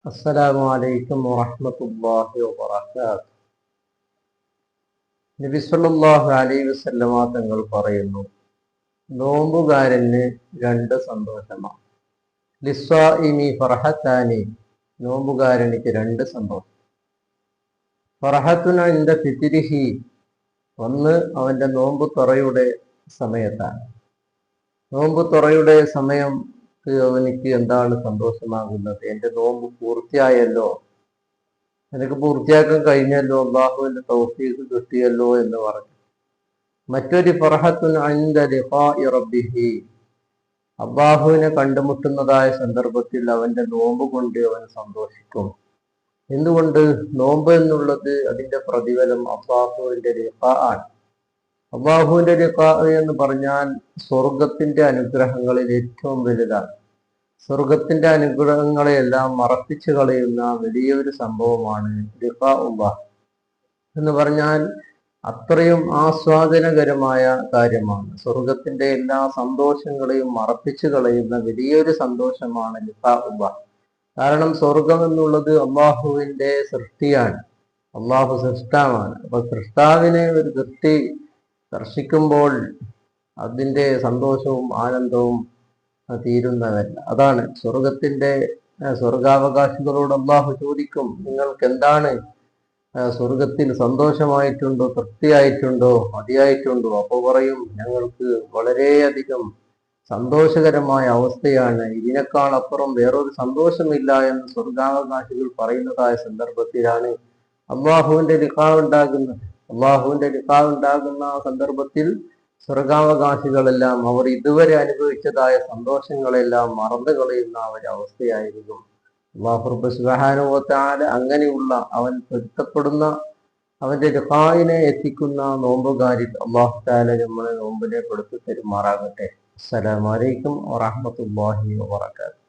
അസ്സലാമു അലൈക്കും വറഹ്മത്തുള്ളാഹി വബറകാതുഹു. നബി സല്ലല്ലാഹു അലൈഹി വസല്ലമ തങ്ങൾ പറയുന്നു, നോമ്പുകാരന് രണ്ട് സന്തോഷമാണ്. ലിസ്വാഇമി ഫർഹത്താനി, നോമ്പുകാരനിക്ക് രണ്ട് സന്തോഷം. ഫർഹത്തുൻ ഇൻദ ഫിത്രിഹി, ഒന്ന് അവന്റെ നോമ്പ് തുറയുടെ സമയത്താണ്. നോമ്പ് തുറയുടെ സമയം അവനിക്ക് എന്താണ് സന്തോഷമാകുന്നത്? എൻ്റെ നോമ്പ് പൂർത്തിയായല്ലോ, എനിക്ക് പൂർത്തിയാക്കാൻ കഴിഞ്ഞല്ലോ, അള്ളാഹുവിന്റെ തൗഫീഖ് കിട്ടിയല്ലോ എന്ന് പറഞ്ഞു. മറ്റൊരു ഫർഹത്തുൻ ഇൻദ ലിഖാഇ റബ്ബിഹി, അള്ളാഹുവിനെ കണ്ടുമുട്ടുന്നതായ സന്ദർഭത്തിൽ അവന്റെ നോമ്പ് കൊണ്ട് അവൻ സന്തോഷിക്കും. എന്തുകൊണ്ട്? നോമ്പ് എന്നുള്ളത് അതിന്റെ പ്രതിഫലം അള്ളാഹുവിന്റെ ലിഖാ ആണ്. അള്ളാഹുവിന്റെ ലിഖാ എന്ന് പറഞ്ഞാൽ സ്വർഗത്തിന്റെ അനുഗ്രഹങ്ങളിൽ ഏറ്റവും വലുതാണ്. സ്വർഗത്തിന്റെ അനുഗ്രഹങ്ങളെയെല്ലാം മറപ്പിച്ചു കളയുന്ന വലിയൊരു സംഭവമാണ് ലിഖാഉല്ലാഹ് എന്ന് പറഞ്ഞാൽ. അത്രയും ആസ്വാദനകരമായ കാര്യമാണ്. സ്വർഗത്തിന്റെ എല്ലാ സന്തോഷങ്ങളെയും മറപ്പിച്ചു കളയുന്ന വലിയൊരു സന്തോഷമാണ് ലിഖാഉല്ലാഹ്. കാരണം സ്വർഗം എന്നുള്ളത് അള്ളാഹുവിന്റെ സൃഷ്ടിയാണ്, അള്ളാഹു സൃഷ്ടാവാണ്. അപ്പൊ സൃഷ്ടാവിനെ ഒരു സൃഷ്ടി ദർശിക്കുമ്പോൾ അതിന്റെ സന്തോഷവും ആനന്ദവും തീരുന്നതല്ല. അതാണ് സ്വർഗാവകാശികളോട് അള്ളാഹു ചോദിക്കും, നിങ്ങൾക്ക് എന്താണ് സ്വർഗത്തിൽ സന്തോഷമായിട്ടുണ്ടോ, തൃപ്തിയായിട്ടുണ്ടോ, മതിയായിട്ടുണ്ടോ? അപ്പൊ പറയും, ഞങ്ങൾക്ക് വളരെയധികം സന്തോഷകരമായ അവസ്ഥയാണ്, ഇതിനേക്കാൾ അപ്പുറം വേറൊരു സന്തോഷമില്ല എന്ന് സ്വർഗാവകാശികൾ പറയുന്നതായ സന്ദർഭത്തിലാണ് അള്ളാഹുവിന്റെ ലിഖാ ഉണ്ടാകുന്നത്. അള്ളാഹുവിന്റെ ലിഖാ ഉണ്ടാകുന്ന ആ സന്ദർഭത്തിൽ സ്വർഗാവകാശികളെല്ലാം അവർ ഇതുവരെ അനുഭവിച്ചതായ സന്തോഷങ്ങളെല്ലാം മറന്നു കളയുന്ന ഒരവസ്ഥയായിരിക്കും. അല്ലാഹു റബ്ബ് സുബ്ഹാനഹു വ തആല അങ്ങനെയുള്ള അവൻ പൊരുത്തപ്പെടുന്ന അവന്റെ ലിഖാഇനെ എത്തിക്കുന്ന നോമ്പുകാരിൽ അല്ലാഹു തആല നമ്മളെ നോമ്പിനെ കൊടുത്തു തരുമാറാകട്ടെ. അസ്സലാമു അലൈക്കും വറഹ്മത്തുള്ളാഹി വബറകാതുഹു.